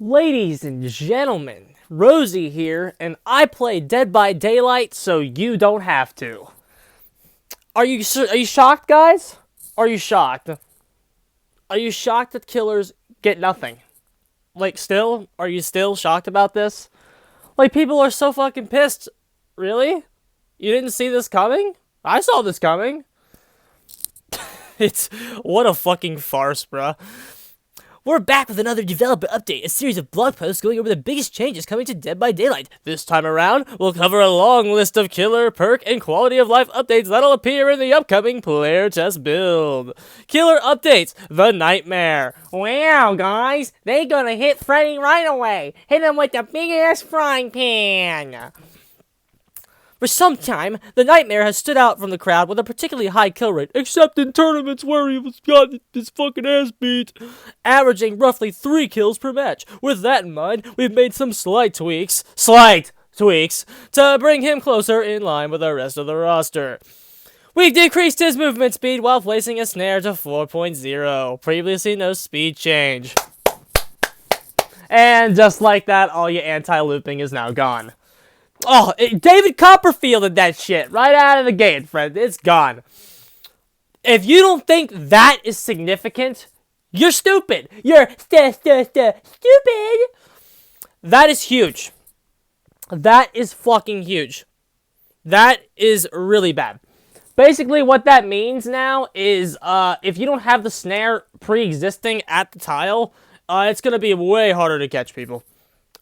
Ladies and gentlemen, Rosie here, and I play Dead by Daylight so you don't have to. Are you shocked, guys? Are you shocked? Are you shocked that killers get nothing? Are you still shocked about this? Like, people are so fucking pissed. Really? You didn't see this coming? I saw this coming. What a fucking farce, bruh. We're back with another developer update, a series of blog posts going over the biggest changes coming to Dead by Daylight. This time around, we'll cover a long list of killer, perk, and quality of life updates that'll appear in the upcoming player test build. Killer updates, the Nightmare. Wow, guys, they gonna hit Freddy right away. Hit him with the big-ass frying pan. For some time, the Nightmare has stood out from the crowd with a particularly high kill rate, except in tournaments where he got his fucking ass beat, averaging roughly 3 kills per match. With that in mind, we've made some slight tweaks, to bring him closer in line with the rest of the roster. We've decreased his movement speed while placing a snare to 4.0. Previously no speed change. And just like that, all your anti-looping is now gone. Oh, David Copperfielded that shit right out of the gate, friend. It's gone. If you don't think that is significant, you're stupid. You're stupid. That is huge. That is fucking huge. That is really bad. Basically, what that means now is, if you don't have the snare pre-existing at the tile, it's gonna be way harder to catch people.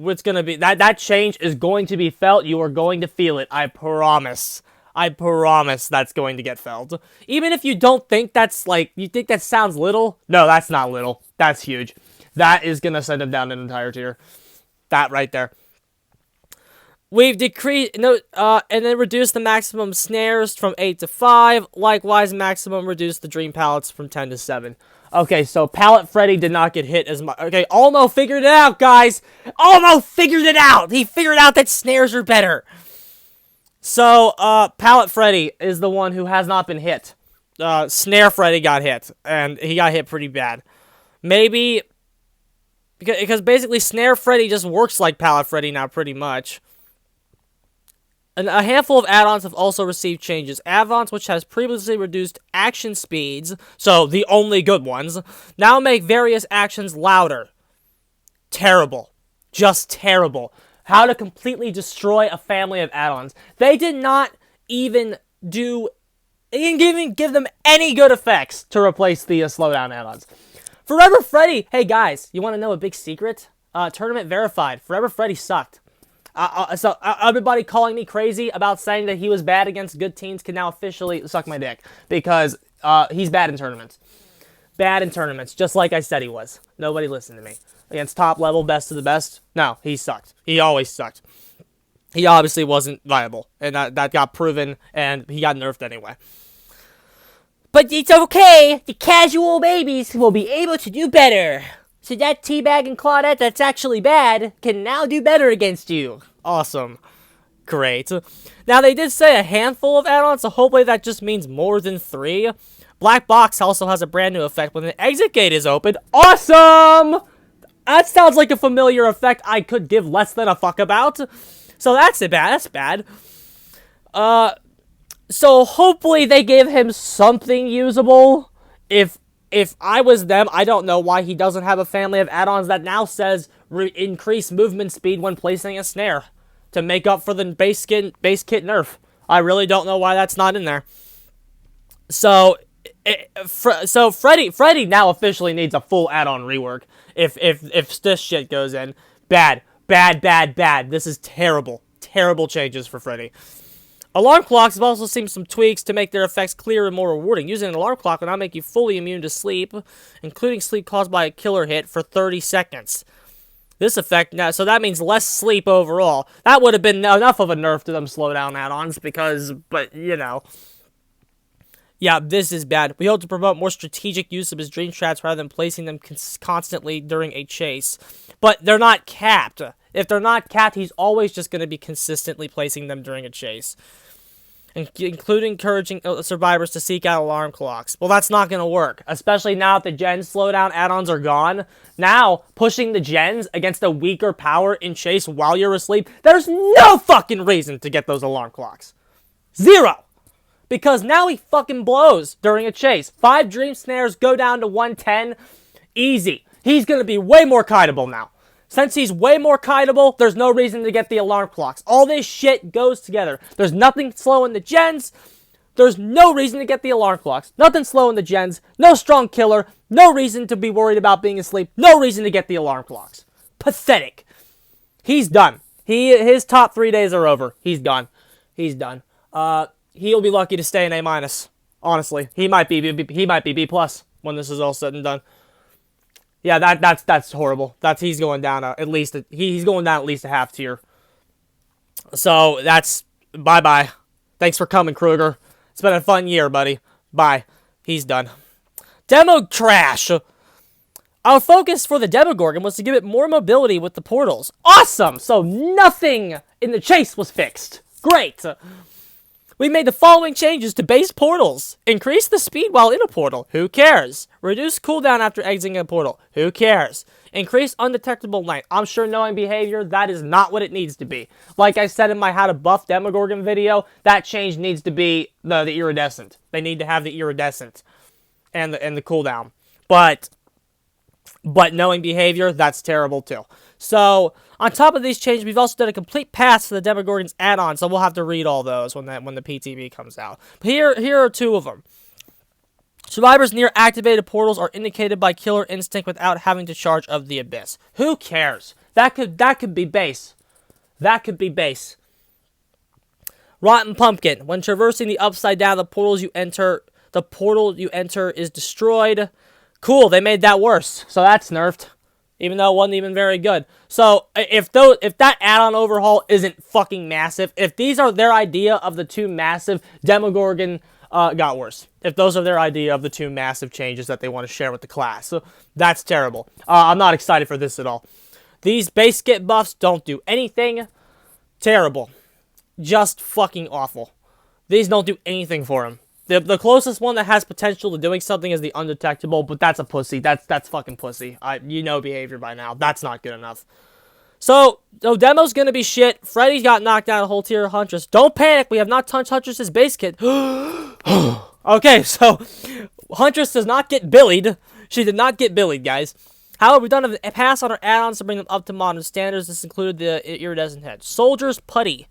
It's gonna be that change is going to be felt. You are going to feel it. I promise. I promise that's going to get felt. Even if you don't think that's you think that sounds little. No, that's not little. That's huge. That is gonna send him down an entire tier. That right there. We've decreased and then reduced the maximum snares from 8 to 5. Likewise, maximum reduced the dream pallets from 10 to 7. Okay, so Pallet Freddy did not get hit as much. Okay, Almo figured it out, guys. Almo figured it out. He figured out that snares are better. So, Pallet Freddy is the one who has not been hit. Snare Freddy got hit, and he got hit pretty bad. Maybe because basically Snare Freddy just works like Pallet Freddy now, pretty much. And a handful of add-ons have also received changes. Add-ons, which has previously reduced action speeds, so the only good ones, now make various actions louder. Terrible. Just terrible. How to completely destroy a family of add-ons. They did not even give them any good effects to replace the slowdown add-ons. Forever Freddy! Hey guys, you want to know a big secret? Tournament verified. Forever Freddy sucked. So everybody calling me crazy about saying that he was bad against good teams can now officially suck my dick. Because he's bad in tournaments. Bad in tournaments, just like I said he was. Nobody listened to me. Against top level, best of the best, no, he sucked. He always sucked. He obviously wasn't viable. And that got proven, and he got nerfed anyway. But it's okay. The casual babies will be able to do better. So that Teabag and Claudette that's actually bad can now do better against you. Awesome. Great. Now, they did say a handful of add-ons, so hopefully that just means more than 3. Black Box also has a brand new effect when the exit gate is opened. Awesome! That sounds like a familiar effect I could give less than a fuck about. So that's bad. That's bad. So hopefully they give him something usable. If I was them, I don't know why he doesn't have a family of add-ons that now says increase movement speed when placing a snare to make up for the base kit nerf. I really don't know why that's not in there. So Freddy now officially needs a full add-on rework. If this shit goes in, bad. This is terrible changes for Freddy. Alarm clocks have also seen some tweaks to make their effects clearer and more rewarding. Using an alarm clock will now make you fully immune to sleep, including sleep caused by a killer hit for 30 seconds. This effect, now, so that means less sleep overall. That would have been enough of a nerf to them slowdown add-ons but, you know. Yeah, this is bad. We hope to promote more strategic use of his dream strats rather than placing them constantly during a chase. But they're not capped. If they're not capped, he's always just going to be consistently placing them during a chase. including encouraging survivors to seek out alarm clocks. Well, that's not going to work, especially now that the gen slowdown add-ons are gone. Now, pushing the gens against a weaker power in chase while you're asleep, there's no fucking reason to get those alarm clocks. Zero. Because now he fucking blows during a chase. 5 dream snares go down to 110. Easy. He's going to be way more kiteable now. Since he's way more kiteable, there's no reason to get the alarm clocks. All this shit goes together. There's nothing slowing the gens. There's no reason to get the alarm clocks. Nothing slowing the gens. No strong killer. No reason to be worried about being asleep. No reason to get the alarm clocks. Pathetic. He's done. His top 3 days are over. He's gone. He's done. He'll be lucky to stay in A-. Honestly, he might be B+ when this is all said and done. Yeah, that's horrible. He's going down he's going down at least a half tier. So that's bye. Thanks for coming, Kruger. It's been a fun year, buddy. Bye. He's done. Demo trash. Our focus for the Demogorgon was to give it more mobility with the portals. Awesome. So nothing in the chase was fixed. Great. We made the following changes to base portals. Increase the speed while in a portal. Who cares? Reduce cooldown after exiting a portal. Who cares? Increase undetectable length. I'm sure knowing behavior, that is not what it needs to be. Like I said in my how to buff Demogorgon video, that change needs to be the iridescent. They need to have the iridescent and the cooldown. But knowing behavior, that's terrible too. So, on top of these changes, we've also done a complete pass for the Demogorgon's add-on, so we'll have to read all those when the PTB comes out. But here are 2 of them. Survivors near activated portals are indicated by Killer Instinct without having to charge of the Abyss. Who cares? That could be base. That could be base. Rotten Pumpkin. When traversing the Upside Down, the portal you enter is destroyed. Cool, they made that worse, so that's nerfed. Even though it wasn't even very good. So, if that add-on overhaul isn't fucking massive, if these are their idea of the 2 massive, Demogorgon got worse. If those are their idea of the 2 massive changes that they want to share with the class. So, that's terrible. I'm not excited for this at all. These base skip buffs don't do anything. Terrible. Just fucking awful. These don't do anything for him. The closest one that has potential to doing something is the undetectable, but that's a pussy. That's fucking pussy. You know behavior by now. That's not good enough. So demo's gonna be shit. Freddy got knocked down a whole tier of Huntress. Don't panic. We have not touched Huntress's base kit. Okay, so Huntress does not get billied. She did not get billied, guys. However, we've done a pass on our add-ons to bring them up to modern standards. This included the iridescent head. Soldier's Putty.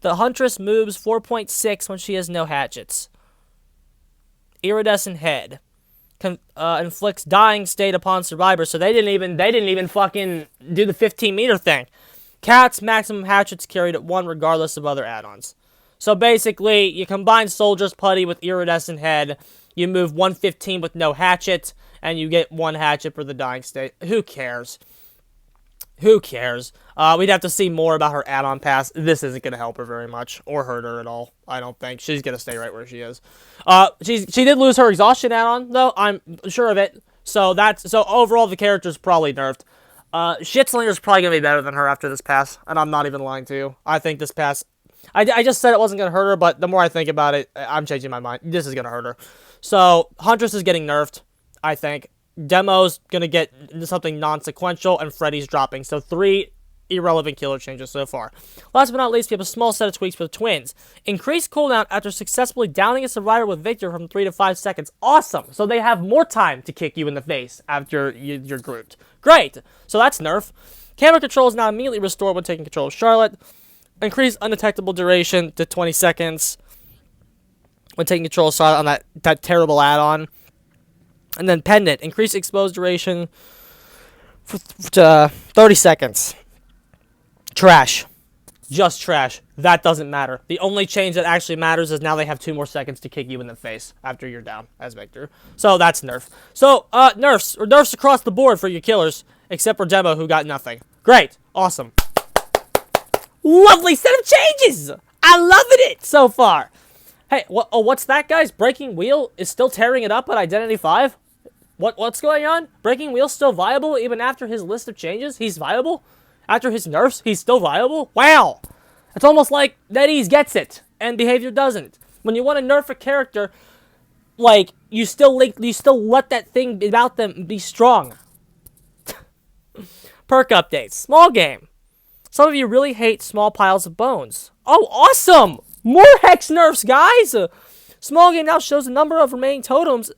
The Huntress moves 4.6 when she has no hatchets. Iridescent head inflicts dying state upon survivors, so they didn't even fucking do the 15-meter thing. Cat's maximum hatchets carried at 1 regardless of other add-ons. So basically, you combine Soldier's Putty with iridescent head, you move 115 with no hatchet, and you get 1 hatchet for the dying state. Who cares? Who cares? We'd have to see more about her add-on pass. This isn't going to help her very much, or hurt her at all, I don't think. She's going to stay right where she is. She did lose her exhaustion add-on, though. I'm sure of it. So overall, the character's probably nerfed. Shitslinger's probably going to be better than her after this pass, and I'm not even lying to you. I think this pass... I just said it wasn't going to hurt her, but the more I think about it, I'm changing my mind. This is going to hurt her. So, Huntress is getting nerfed, I think. Demo's going to get something non-sequential, and Freddy's dropping. So 3 irrelevant killer changes so far. Last but not least, we have a small set of tweaks for the twins. Increase cooldown after successfully downing a survivor with Victor from 3 to 5 seconds. Awesome! So they have more time to kick you in the face after you're grouped. Great! So that's nerf. Camera control is now immediately restored when taking control of Charlotte. Increase undetectable duration to 20 seconds when taking control of Charlotte on that terrible add-on. And then Pendant. Increase exposed duration to 30 seconds. Trash. Just trash. That doesn't matter. The only change that actually matters is now they have 2 more seconds to kick you in the face after you're down as Victor. So that's nerf. So, nerfs across the board for your killers, except for Demo, who got nothing. Great. Awesome. Lovely set of changes! I'm loving it so far. Hey, what's that, guys? Breaking Wheel is still tearing it up at Identity 5? What's going on? Breaking Wheel's still viable even after his list of changes? He's viable? After his nerfs, he's still viable? Wow! It's almost like NetEase gets it. and behavior doesn't. When you want to nerf a character, like, you still let that thing about them be strong. Perk updates. Small game. Some of you really hate small piles of bones. Oh, awesome! More hex nerfs, guys! Small game now shows the number of remaining totems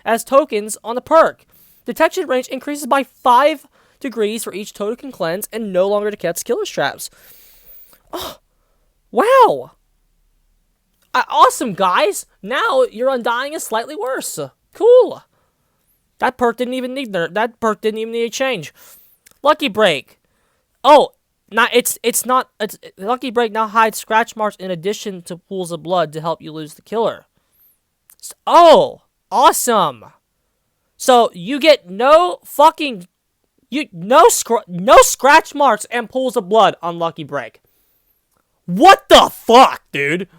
as tokens on the perk. Detection range increases by 5 degrees for each totem can cleanse and no longer detects killer traps. Oh, wow! Awesome, guys! Now your Undying is slightly worse. Cool. That perk didn't even need a change. Lucky Break. Oh, Lucky Break now hides scratch marks in addition to pools of blood to help you lose the killer. Oh, awesome. So you get no scratch marks and pools of blood on Lucky Break. What the fuck, dude?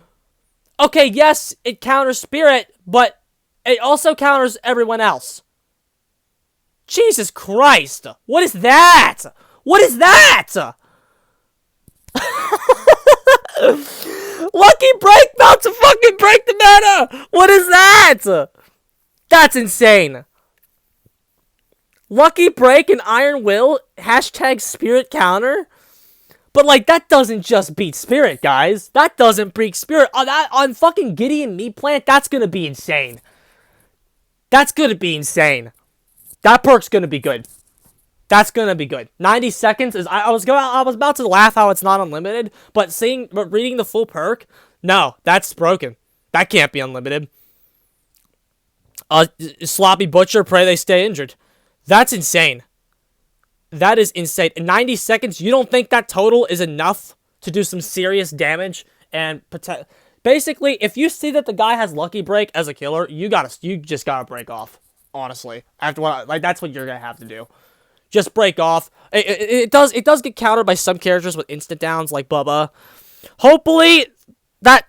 Okay, yes, it counters Spirit, but it also counters everyone else. Jesus Christ. What is that? What is that? Lucky Break about to fucking break the meta. What is that? That's insane. Lucky Break and Iron Will, hashtag Spirit counter. But, like, that doesn't just beat Spirit, guys. That doesn't beat Spirit. On fucking Gideon Meat Plant, that's gonna be insane. That's gonna be insane. That perk's gonna be good. That's gonna be good. 90 seconds is... I was about to laugh how it's not unlimited, but reading the full perk, no, that's broken. That can't be unlimited. Sloppy Butcher, pray they stay injured. That's insane. That is insane. In 90 seconds, you don't think that total is enough to do some serious damage? And basically, if you see that the guy has Lucky Break as a killer, you just gotta break off. Honestly, that's what you're gonna have to do. Just break off. It does get countered by some characters with instant downs like Bubba. Hopefully, that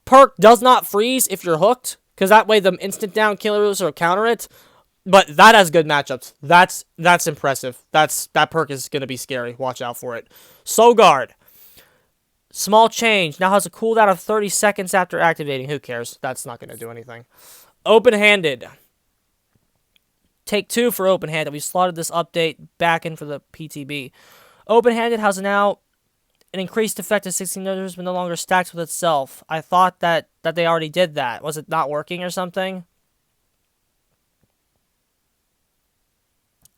perk does not freeze if you're hooked, because that way the instant down killers will counter it. But that has good matchups. That's impressive. That perk is gonna be scary. Watch out for it. Sogard. Small change. Now has a cooldown of 30 seconds after activating. Who cares? That's not gonna do anything. Open-handed. Take 2 for open-handed. We slotted this update back in for the PTB. Open-handed has now an increased effect of 16 others, but no longer stacks with itself. I thought that they already did that. Was it not working or something?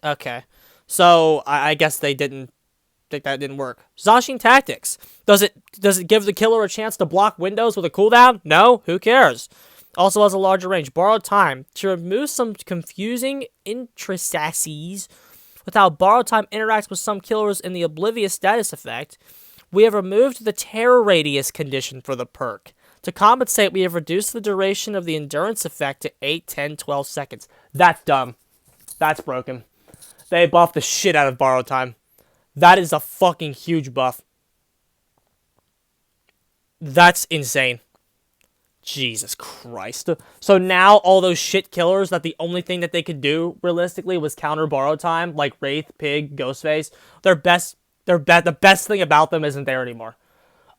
Okay, so I guess they didn't think that didn't work. Zacian Tactics. Does it give the killer a chance to block windows with a cooldown? No? Who cares? Also has a larger range. Borrowed Time. To remove some confusing intricacies with how Borrowed Time interacts with some killers in the Oblivious status effect, we have removed the Terror Radius condition for the perk. To compensate, we have reduced the duration of the Endurance effect to 8, 10, 12 seconds. That's dumb. That's broken. They buffed the shit out of Borrowed Time. That is a fucking huge buff. That's insane. Jesus Christ. So now all those shit killers that the only thing that they could do realistically was counter Borrowed Time, like Wraith, Pig, Ghostface, the best thing about them isn't there anymore.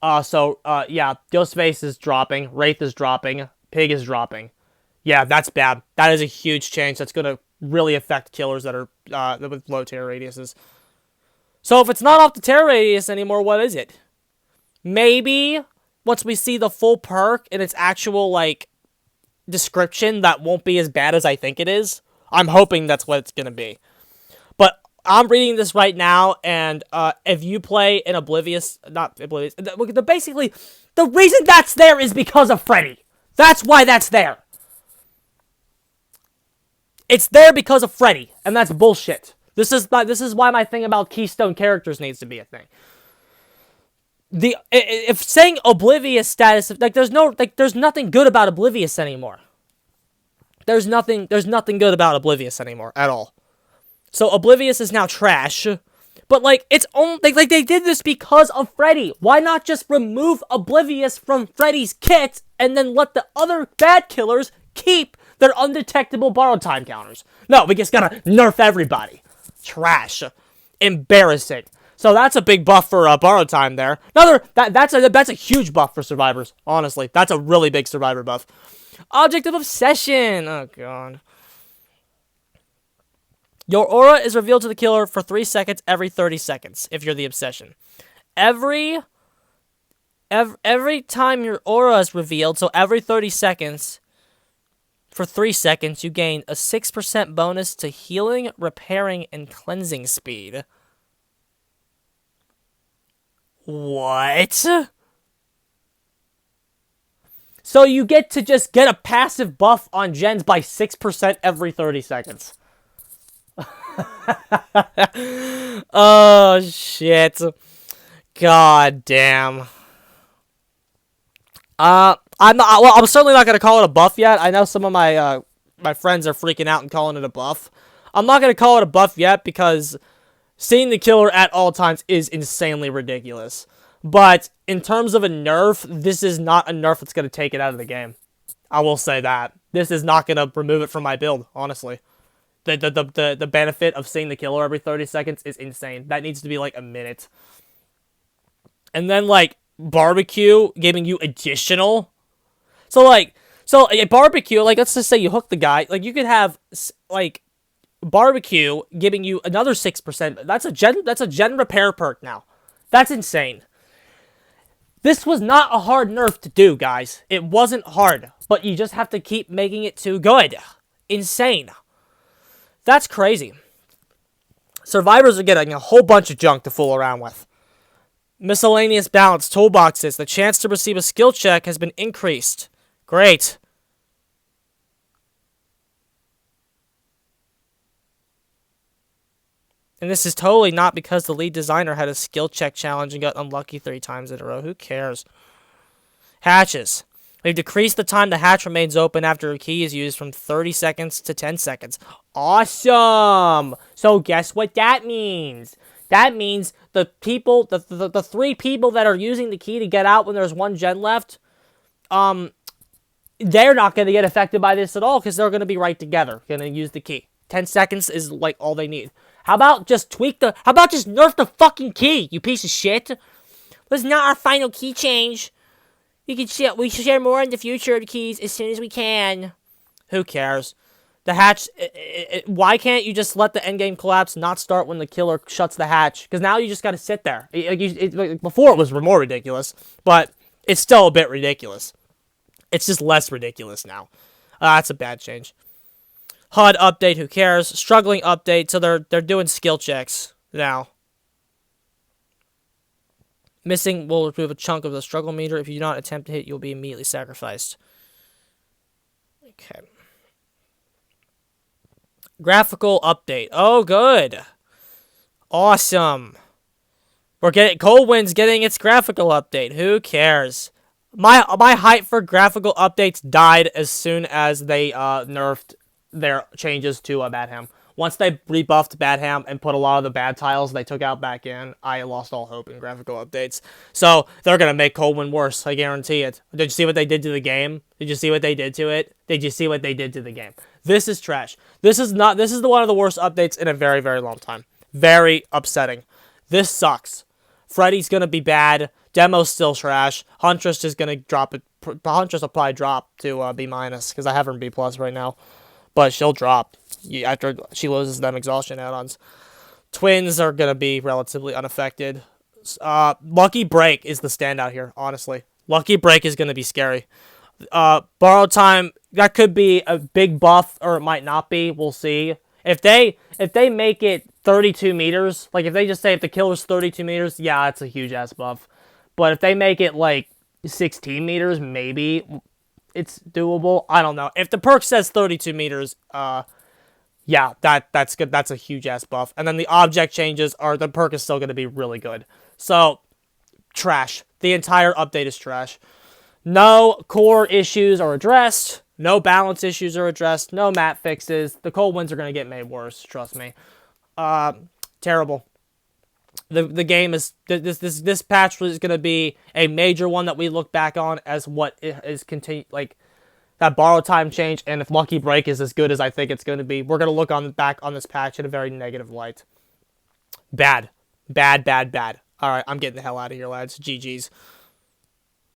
Yeah, Ghostface is dropping, Wraith is dropping, Pig is dropping. Yeah, that's bad. That is a huge change that's gonna really affect killers that are with low terror radiuses. So if it's not off the terror radius anymore, what is it? Maybe once we see the full perk and its actual like description, that won't be as bad as I think it is. I'm hoping that's what it's gonna be. But I'm reading this right now, and if you play an basically the reason that's there is because of Freddy. That's why that's there. It's there because of Freddy, and that's bullshit. This is why my thing about Keystone characters needs to be a thing. If saying Oblivious status, there's nothing good about Oblivious anymore. There's nothing good about Oblivious anymore at all. So Oblivious is now trash. But it's only they did this because of Freddy. Why not just remove Oblivious from Freddy's kit and then let the other bad killers keep their undetectable Borrowed Time counters? No, we just gotta nerf everybody. Trash. Embarrassing. So that's a big buff for borrow time there. That's a huge buff for survivors. Honestly, that's a really big survivor buff. Object of obsession. Oh god. Your aura is revealed to the killer for 3 seconds every 30 seconds if you're the obsession. Every time your aura is revealed, so every 30 seconds, for 3 seconds, you gain a 6% bonus to healing, repairing, and cleansing speed. What? So you get to just get a passive buff on gens by 6% every 30 seconds. Oh, shit. God damn. I'm certainly not going to call it a buff yet. I know some of my friends are freaking out and calling it a buff. I'm not going to call it a buff yet because seeing the killer at all times is insanely ridiculous. But in terms of a nerf, this is not a nerf that's going to take it out of the game. I will say that. This is not going to remove it from my build, honestly. The benefit of seeing the killer every 30 seconds is insane. That needs to be like a minute. And then like barbecue giving you additional. So a barbecue, like let's just say you hook the guy, like you could have like barbecue giving you another 6%. That's a gen repair perk now. That's insane. This was not a hard nerf to do, guys. It wasn't hard, but you just have to keep making it too good. Insane. That's crazy. Survivors are getting a whole bunch of junk to fool around with. Miscellaneous balance toolboxes. The chance to receive a skill check has been increased. Great. And this is totally not because the lead designer had a skill check challenge and got unlucky 3 times in a row. Who cares? Hatches. We've decreased the time the hatch remains open after a key is used from 30 seconds to 10 seconds. Awesome! So guess what that means? That means the 3 people that are using the key to get out when there's 1 gen left, they're not going to get affected by this at all because they're going to be right together, going to use the key. 10 seconds is like all they need. How about just nerf the fucking key, you piece of shit? That's not our final key change. We should share more in the future of the keys as soon as we can. Who cares? The hatch, why can't you just let the endgame collapse not start when the killer shuts the hatch? Because now you just got to sit there. Before it was more ridiculous, but it's still a bit ridiculous. It's just less ridiculous now. That's a bad change. HUD update, who cares? Struggling update, so they're doing skill checks now. Missing will remove a chunk of the struggle meter. If you do not attempt to hit, you'll be immediately sacrificed. Okay. Graphical update. Oh, good. Awesome. Coldwind's getting its graphical update. Who cares? My hype for graphical updates died as soon as they nerfed their changes to Badham. Once they rebuffed Badham and put a lot of the bad tiles they took out back in, I lost all hope in graphical updates. So they're going to make Coldwind worse, I guarantee it. Did you see what they did to the game? Did you see what they did to it? Did you see what they did to the game? This is trash. This is one of the worst updates in a very, very long time. Very upsetting. This sucks. Freddy's going to be bad. Demo's still trash. Huntress is going to drop it. Huntress will probably drop to B- because I have her in B+ right now. But she'll drop after she loses them exhaustion add-ons. Twins are going to be relatively unaffected. Lucky Break is the standout here, honestly. Lucky Break is going to be scary. Borrow time, that could be a big buff, or it might not be. We'll see. If they make it 32 meters, like if they just say if the killer's 32 meters, yeah, that's a huge-ass buff. But if they make it like 16 meters, maybe it's doable. I don't know. If the perk says 32 meters, yeah, that's good. That's a huge-ass buff. And then the object changes the perk is still going to be really good. So, trash. The entire update is trash. No core issues are addressed. No balance issues are addressed. No map fixes. The cold wins are going to get made worse. Trust me. Terrible. The game is this patch is going to be a major one that we look back on as what is like that borrow time change. And if Lucky Break is as good as I think it's going to be, we're going to look back on this patch in a very negative light. Bad. Bad, bad, bad. All right, I'm getting the hell out of here, lads. GG's.